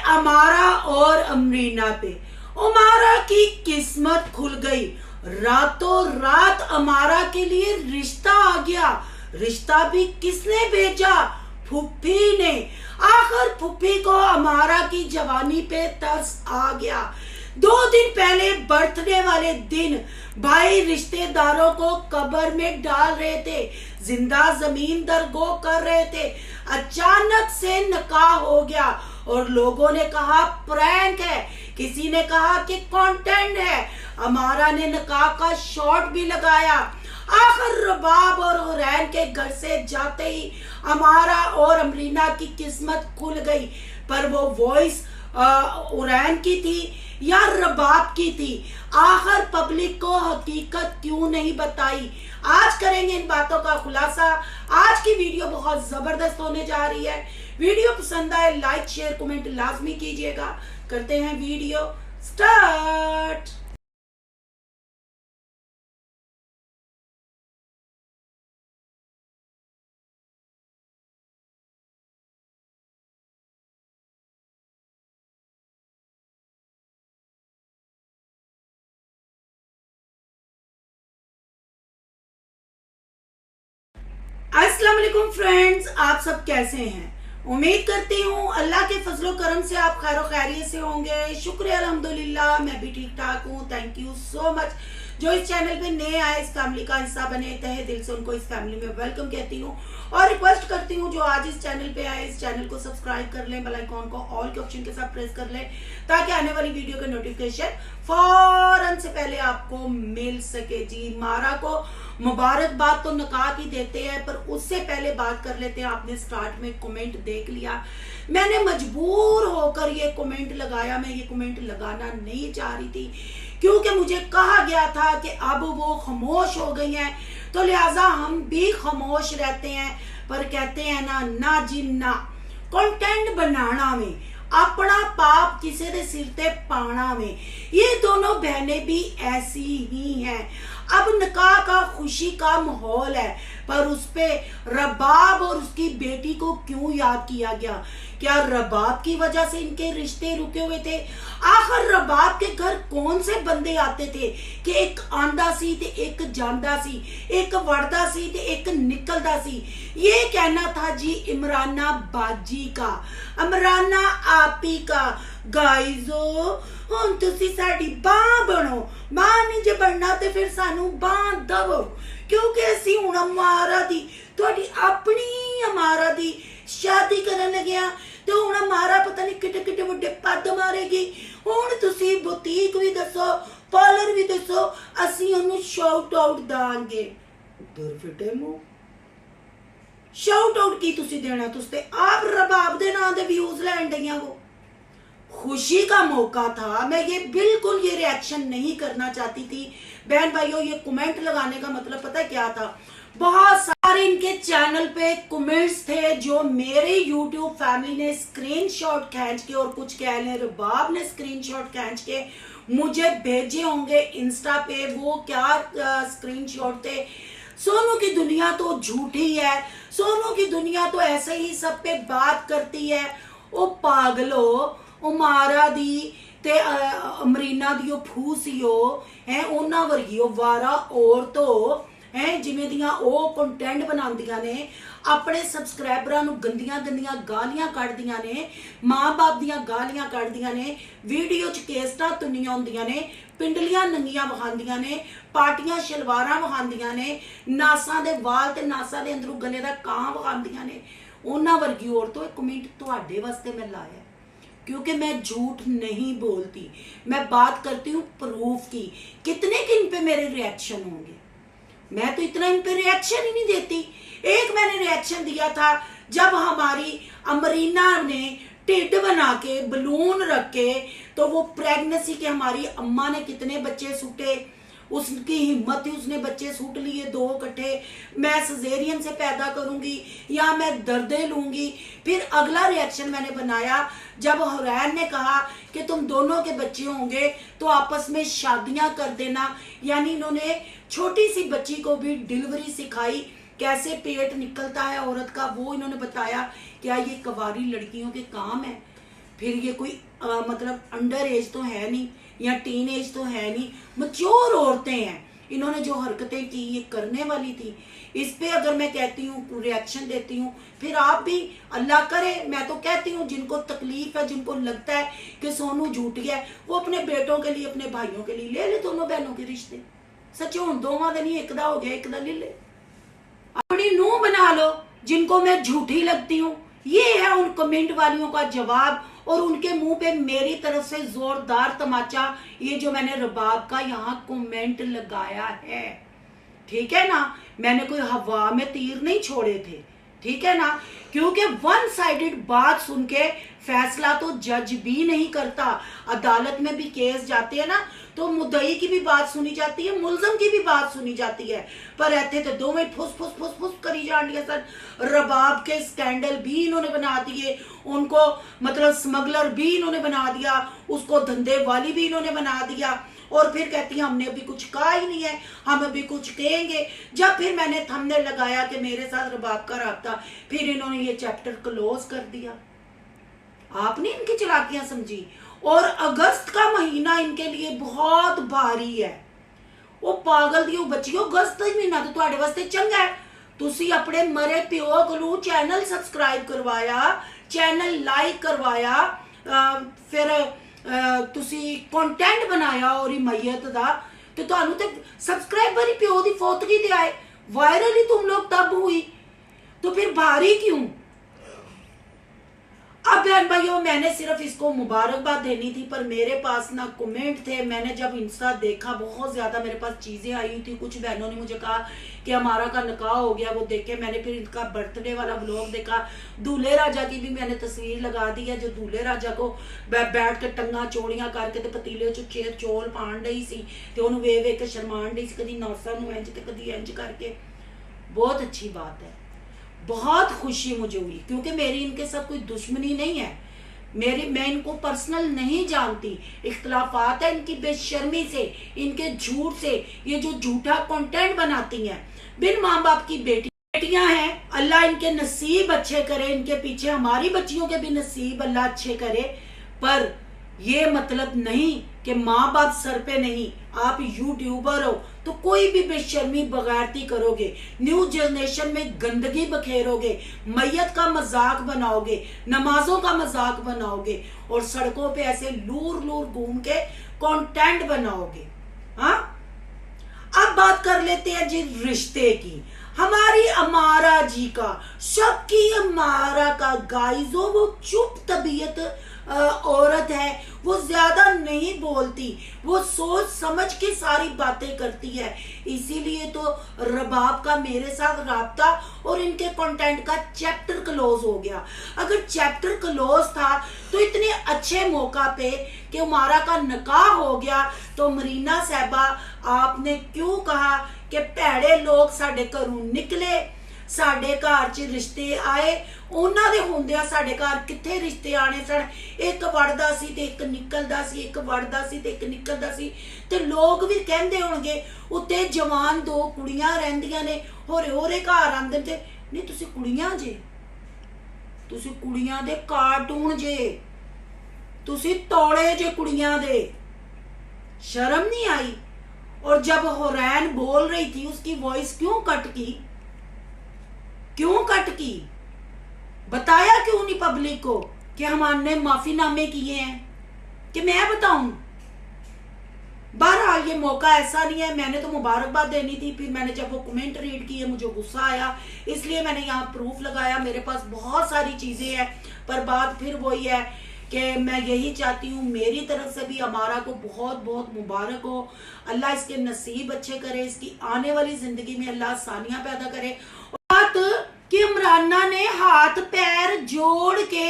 अमारा और अमरीना पे। अमारा की किस्मत खुल गई, रातों रात अमारा के लिए रिश्ता आ गया। रिश्ता भी किसने भेजा? फुप्पी ने। आखिर फुप्पी को अमारा की जवानी पे तरस आ गया। 2 दिन पहले बर्थडे वाले दिन भाई रिश्तेदारों को कब्र में डाल रहे थे, जिंदा जमीन दरगो कर रहे थे। अचानक से निकाह हो गया और लोगों ने कहा प्रैंक है, किसी ने कहा कि कंटेंट है। अमारा ने निकाह का शॉट भी लगाया। आखिर रबाब और हुरैन के घर से जाते ही अमारा और अमरीना की किस्मत खुल गई। पर वो वॉइस हुरैन की थी या रबाब की थी? आखिर पब्लिक को हकीकत क्यों नहीं बताई? आज करेंगे इन बातों का खुलासा। आज की वीडियो बहुत जबरदस्त होने जा रही है। वीडियो पसंद आए लाइक शेयर कमेंट लाजमी कीजिएगा। करते हैं वीडियो स्टार्ट। अस्सलाम वालेकुम फ्रेंड्स, आप सब कैसे हैं? उम्मीद करती हूँ अल्लाह के फजलो करम से आप खैर खैरियत से होंगे। शुक्र अल्हम्दुलिल्लाह, मैं भी ठीक ठाक हूँ। Thank you so much. जो इस चैनल पे नए आए, इस फैमिली का हिस्सा बने, तहे दिल से उनको इस फैमिली में वेलकम कहती हूँ और रिक्वेस्ट करती हूँ जो आज इस चैनल पे आए, इस चैनल को सब्सक्राइब कर लें, बेल आइकॉन को ऑल के ऑप्शन के साथ प्रेस कर लें ताकि आने वाली वीडियो के नोटिफिकेशन फौरन से पहले आपको मिल सके। जी, मारा को मुबारकबाद तो निकाह की देते हैं, पर उससे पहले बात कर लेते हैं। आपने स्टार्ट में कमेंट देख लिया, मैंने मजबूर होकर ये कमेंट लगाया। मैं ये कमेंट लगाना नहीं चाह रही थी क्योंकि मुझे कहा गया था कि अब वो खामोश हो गई हैं, तो लिहाजा हम भी खामोश रहते हैं। पर कहते हैं ना जी ना, कंटेंट बनाना में अपना पाप किसी दे सिर ते पाना में। ये दोनों बहनें भी ऐसी ही हैं। अब निकाह का खुशी का माहौल है, पर उस पे रबाब और उसकी बेटी को क्यों याद किया गया? क्या रबाब की वजह से इनके रिश्ते रुके हुए थे? आखिर रबाब के घर कौन से बंदे आते थे कि एक आंदा सी ते एक जांदा सी, एक वड़दा सी ते एक निकलदा सी? ये कहना था जी इमराना बाजी का, इमराना आपी का। गाइजो हुण तुसी साडी बांह बनो, बांह नहीं जे बनना ते फिर सानू बांह दवो, क्योंकि असी हुण अमारा दी, तुहाडी अपनी अमारा दी शादी करन लगे आ ते हुण अमारा पता नहीं किड्डे किड्डे वड्डे पद मारेगी। हुण तुसी बुटीक भी दसो, पार्लर भी दसो, असी ओनू शाउट आउट दांगे। दुर फिटे मुंह, शाउट आउट की तुसी देना? तुस ते आप रबाब दे नाम दे व्यूज लैन डईयां हो। खुशी का मौका था, मैं ये बिल्कुल ये रिएक्शन नहीं करना चाहती थी। बहन भाइयों, ये कमेंट लगाने का मतलब पता क्या था? बहुत सारे इनके चैनल पे कमेंट्स थे जो मेरे यूट्यूब फैमिली ने स्क्रीनशॉट खींच के, और कुछ कह लें रबाब ने स्क्रीनशॉट खींच के मुझे भेजे होंगे इंस्टा पे। वो क्या स्क्रीनशॉट थे? सोनू की दुनिया तो झूठी है, सोनू की दुनिया तो ऐसे ही सब पे बात करती है। ओ पागलो, उमारा दी ते अमरीना दी फूसियो है, उन्हां वर्गी वारा औरतो है जिवें दियां ओ कंटेंट बनांदियां ने, अपने सबसक्राइबरां नूं गंदियां गंदियां गालियां कढदियां ने, मां बाप दियां गालियां कढदियां ने, वीडियो च केसटां तुनियां हुंदियां ने, पिंडलियां नंगियां वखांदियां ने, पार्टियां शलवारां वखांदियां ने, नासां दे वाल ते नासां दे अंदरों गले दा कां वखांदियां ने। उन्हां वर्गी औरतों, एक कमेंट तुहाडे वास्ते मैं लाया क्योंकि मैं झूठ नहीं बोलती, मैं बात करती हूँ प्रूफ की। कितने कि इन पे मेरे रिएक्शन होंगे? मैं तो इतना इन पे रिएक्शन ही नहीं देती। एक मैंने रिएक्शन दिया था जब हमारी अमरीना ने टिड बना के बलून रख के, तो वो प्रेगनेंसी के हमारी अम्मा ने कितने बच्चे सूटे, उसकी हिम्मत थी, उसने बच्चे सूट लिए 2 इकट्ठे। मैं सजेरियन से पैदा करूंगी या मैं दर्दे लूंगी। फिर अगला रिएक्शन मैंने बनाया जब हुरैन ने कहा कि तुम दोनों के बच्चे होंगे तो आपस में शादियां कर देना। यानी इन्होंने छोटी सी बच्ची को भी डिलीवरी सिखाई, कैसे पेट निकलता है औरत का, वो इन्होंने बताया। क्या ये कवारी लड़कियों के काम है? फिर ये कोई मतलब अंडर एज तो है नहीं या टीन एज तो है नहीं, मैच्योर औरतें हैं। इन्होंने जो हरकतें की ये करने वाली थी। इस पे अगर मैं कहती हूँ, रिएक्शन देती हूँ, फिर आप भी अल्लाह करे। मैं तो कहती हूँ जिनको तकलीफ है, जिनको लगता है कि सोनू झूठ गया, वो अपने बेटों के लिए, अपने भाइयों के लिए ले ले दोनों बहनों के रिश्ते। सच हूँ दोवां दे नहीं, एक दा हो गया, एक दा ले ले। अपनी नूंह बना लो जिनको मैं झूठी लगती हूँ। ये है उन कमेंट वालियों का जवाब, और उनके मुंह पे मेरी तरफ से जोरदार तमाचा, ये जो मैंने रबाब का यहाँ कमेंट लगाया है, ठीक है ना। मैंने कोई हवा में तीर नहीं छोड़े थे, ठीक है ना, क्योंकि वन साइडेड बात सुन के फैसला तो जज भी नहीं करता। अदालत में भी केस जाते हैं ना, तो मुद्दई की भी बात सुनी जाती है, मुलजम की भी बात सुनी जाती है, पर रहते तो दो में फुस फुस फुस फुस करी जान दिया सर। रबाब के स्कैंडल भी इन्होंने बना दिए, उनको मतलब स्मगलर भी इन्होंने बना दिया, उसको धंधे वाली भी इन्होंने बना दिया, और फिर कहती है हमने अभी कुछ कहा ही नहीं है, हम अभी कुछ कहेंगे। जब फिर मैंने थंबनेल लगाया कि मेरे साथ रबाब का राब्ता, फिर इन्होंने ये चैप्टर क्लोज कर दिया। आपने इनकी चालाकियां समझी। और अगस्त का महीना इनके लिए बहुत भारी है। वो पागल दियो बच्चियों, अगस्त का महीना तो तुहाडे वास्ते चंगा है। तुसी अपने मरे प्यो को चैनल सबसक्राइब करवाया, चैनल लाइक करवाया, फिर तुसी कंटेंट बनाया और हिमायत दा, तो तुहानू ते सब्सक्राइबर ही प्यो दी फौतगी ते आए, वायरल ही तुम लोग तब हुई, तो फिर भारी क्यों। अब बहन भाइयों, मैंने सिर्फ इसको मुबारकबाद देनी थी, पर मेरे पास ना कमेंट थे। मैंने जब इंस्टा देखा, बहुत ज्यादा मेरे पास चीजें आई हुई थी। कुछ बहनों ने मुझे कहा कि हमारा का निकाह हो गया, वो देखे। मैंने फिर इनका बर्थडे वाला व्लॉग देखा। दूल्हे राजा की भी मैंने तस्वीर लगा दी है, जो दूल्हे राजा को बैठ के टंगा चौड़ियां करके ते पतीले च चेर चौल पाण रही सी, ते उन्होंने वे वे के शर्मान रही सी, कदी नौसा नूं इंज ते कदी इंज करके। बहुत अच्छी बात है, बहुत खुशी मुझे हुई, क्योंकि मेरी इनके साथ कोई दुश्मनी नहीं है। मैं इनको पर्सनल नहीं जानती। इख्तलाफात है इनकी बेशर्मी से, इनके झूठ से। ये जो झूठा कंटेंट बनाती हैं, बिन माँ बाप की बेटियां हैं। अल्लाह इनके नसीब अच्छे करे, इनके पीछे हमारी बच्चियों के भी नसीब अल्लाह अच्छे करे। पर ये मतलब नहीं कि माँ बाप सर पे नहीं। आप यूट्यूबर हो तो कोई भी बेशर्मी बगैरती करोगे, न्यू जनरेशन में गंदगी बखेरोगे, मैयत का मजाक बनाओगे, नमाजों का मजाक बनाओगे, और सड़कों पे ऐसे लूर लूर घूम के कंटेंट बनाओगे। हाँ, अब बात कर लेते हैं जी रिश्ते की। हमारी अमारा जी का, सबकी अमारा का गाइजो, वो चुप तबीयत औरत है। वो ज्यादा नहीं बोलती, वो सोच समझ के सारी बातें करती है। इसीलिए तो रबाब का मेरे साथ राब्ता और इनके कंटेंट का चैप्टर क्लोज हो गया। अगर चैप्टर क्लोज था तो इतने अच्छे मौका पे कि हमारा का निकाह हो गया, तो मरीना साहबा आपने क्यों कहा कि भैड़े लोग साडे घरों निकले, साडे घर च रिश्ते आए। उन्हां दे हुंदियां साडे घर कित्थे रिश्ते आने सन। एक वड़दा सी ते एक निकलदा सी, एक वड़दा सी ते एक निकलदा सी, ते लोग भी कहंदे होणगे उत्ते जवान दो कुड़ियां रहिंदियां ने, होरे होरे घर आंदे ते नहीं तुसी कुड़ियां जे, तुसी कुड़ियां दे कार्टून जे, तुसी तौले जे कुड़ियां दे। शर्म नहीं आई। और जब हुरैन बोल रही थी, उसकी वॉइस क्यों कट की, क्यों कट की, बताया क्यों नहीं पब्लिक को कि हमने माफीनामे किए हैं, कि मैं बताऊं। बहरहाल ये मौका ऐसा नहीं है। मैंने तो मुबारकबाद देनी थी, फिर मैंने जब वो कमेंट रीड किए मुझे गुस्सा आया, इसलिए मैंने यहाँ प्रूफ लगाया। मेरे पास बहुत सारी चीजें हैं, पर बात फिर वही है कि मैं यही चाहती हूँ, मेरी तरफ से भी हमारा को बहुत बहुत मुबारक हो। अल्लाह इसके नसीब अच्छे करे, इसकी आने वाली जिंदगी में अल्लाह आसानियां पैदा करे। बात कि इमराना ने हाथ पैर जोड़ के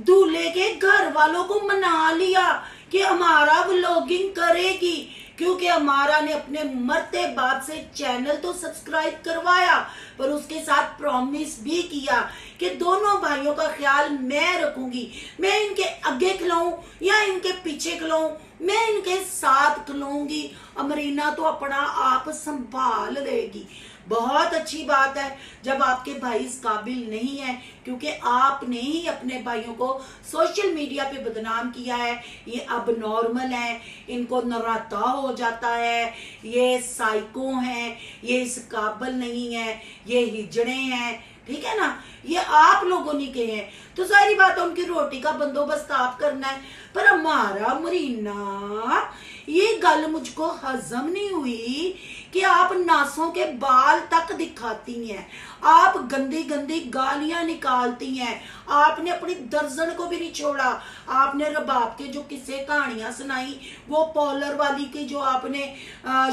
दूल्हे के घर वालों को मना लिया कि हमारा व्लॉगिंग करेगी, क्योंकि हमारा ने अपने मरते बाप से चैनल तो सब्सक्राइब करवाया, पर उसके साथ प्रॉमिस भी किया कि दोनों भाइयों का ख्याल मैं रखूंगी। मैं इनके आगे खिलाऊं या इनके पीछे खिलाऊं, मैं इनके साथ खिलाऊंगी। अमरीना तो अपना आप संभाल लेगी। बहुत अच्छी बात है जब आपके भाई इस काबिल नहीं है, क्योंकि आपने ही अपने भाइयों को सोशल मीडिया पे बदनाम किया है। ये अब नॉर्मल है, इनको नराता हो जाता है, ये साइको हैं, ये इस काबिल नहीं है, ये हिजड़े हैं, ठीक है ना। ये आप लोगों ने कहे हैं तो सारी बात है, उनकी रोटी का बंदोबस्त आप करना है। पर हमारा मरीना, ये गल मुझको हजम नहीं हुई कि आप नासों के बाल तक दिखाती हैं, आप गंदी गंदी गालियां निकालती हैं। आपने अपनी दर्जन को भी नहीं छोड़ा। आपने रबाब के जो किस्से कहानियां सुनाई, वो पॉलर वाली की जो आपने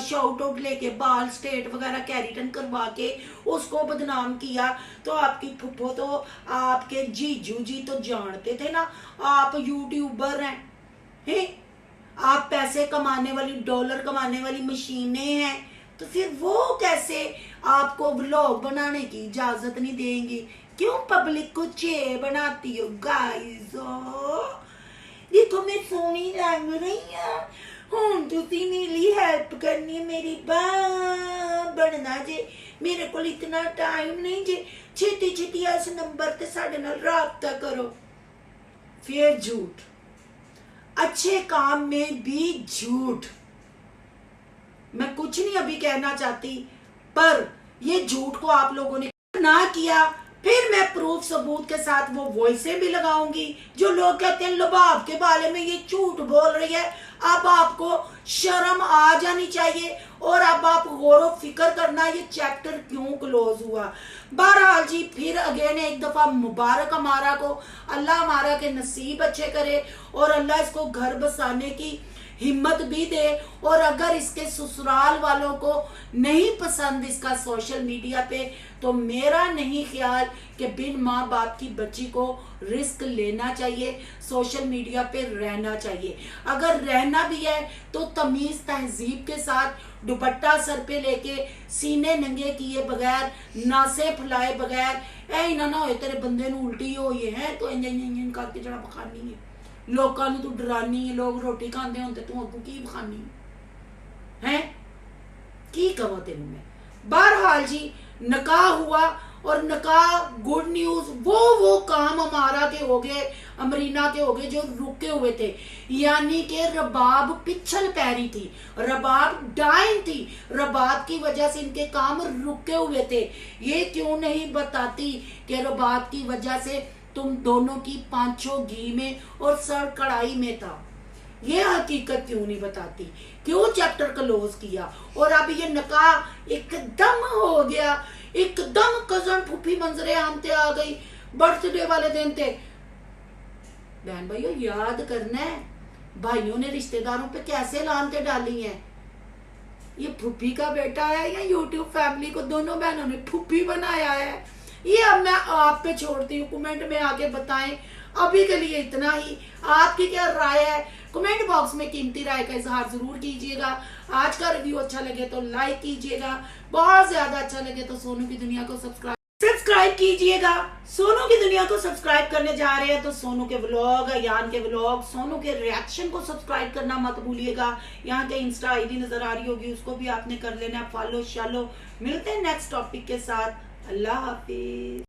शाउट आउट लेके बाल स्ट्रेट वगैरह कैरिटन करवा के उसको बदनाम किया, तो आपकी फुफ्फो तो आपके जीजू जी तो जानते थे ना आप यूट्यूबर हैं, आप पैसे कमाने वाली, डॉलर कमाने वाली मशीनें हैं, तो फिर वो कैसे आपको व्लॉग बनाने की इजाजत नहीं देंगी? क्यों पब्लिक को चे बनाती हो गाइस? देखो मैं सोनी लग रही हूँ, तुसी मेरी हेल्प करनी है, मेरी बनना जे, मेरे को इतना टाइम नहीं जे, छेती छेती इस नंबर ते साडे नाल राब्ता करो। फिर झूठ, अच्छे काम में भी झूठ। मैं कुछ नहीं अभी कहना चाहती, पर ये झूठ को आप लोगों ने ना किया, फिर मैं प्रूफ सबूत के साथ वो वॉइसें भी लगाऊंगी। जो लोग कहते हैं लबाब के बारे में ये झूठ बोल रही है, अब आपको शर्म आ जानी चाहिए और अब आप गौर व फिक्र करना ये चैप्टर क्यों क्लोज हुआ। बहरहाल जी, फिर अगेन एक दफा मुबारक हमारा को, अल्लाह हमारा के नसीब अच्छे करे और अल्लाह इसको घर बसाने की हिम्मत भी दे। और अगर इसके ससुराल वालों को नहीं पसंद इसका सोशल मीडिया पे, तो मेरा नहीं ख्याल कि बिन माँ बाप की बच्ची को रिस्क लेना चाहिए, सोशल मीडिया पे रहना चाहिए। अगर रहना भी है तो तमीज तहजीब के साथ, दुपट्टा सर पे लेके, सीने नंगे किए बगैर, नासे फुलाए बगैर, ऐ ना हो तेरे बंदे नूं उल्टी होई है तो इंजन करके जरा बखानी है, लोगों तू डरानी है, लोग रोटी खाते होंगे तू अगू की बखानी है, की कहो तेन मैं। बहरहाल जी, निकाह हुआ और निकाह गुड न्यूज, वो काम हमारा के हो गए, अमरीना के हो गए जो रुके हुए थे। यानी कि रबाब पिछल पैरी थी, रबाब डाइन थी, रबाब की वजह से इनके काम रुके हुए थे। ये क्यों नहीं बताती कि रबाब की वजह से तुम दोनों की पांचों घी में और सर कढ़ाई में था? ये हकीकत क्यों नहीं बताती? क्यों चैप्टर क्लोज किया? और अब ये निकाह एकदम हो गया, एकदम कजन फूफी मंजरे आमते आ गई, बर्थडे वाले दिन थे। बहन भाइयों याद करना है, भाइयों ने रिश्तेदारों पे कैसे लानते डाली हैं। ये फूफी का बेटा है या यूट्यूब फैमिली को दोनों बहनों ने फूफी बनाया है? ये अब मैं आप पे छोड़ती हूँ, कमेंट में आके बताएं। अभी के लिए इतना ही। आपकी क्या राय है कमेंट बॉक्स में कीमती राय का इजहार जरूर कीजिएगा। आज का रिव्यू अच्छा लगे तो लाइक कीजिएगा, बहुत ज्यादा अच्छा लगे तो सोनू की दुनिया को सब्सक्राइब कीजिएगा। सोनू की दुनिया को सब्सक्राइब करने जा रहे हैं तो सोनू के व्लॉग, यान के व्लॉग, सोनू के रिएक्शन को सब्सक्राइब करना मत भूलिएगा। यहाँ के इंस्टा आईडी नजर आ रही होगी, उसको भी आपने कर लेना फॉलो शालो। मिलते हैं नेक्स्ट टॉपिक के साथ। अल्लाह हाफिज।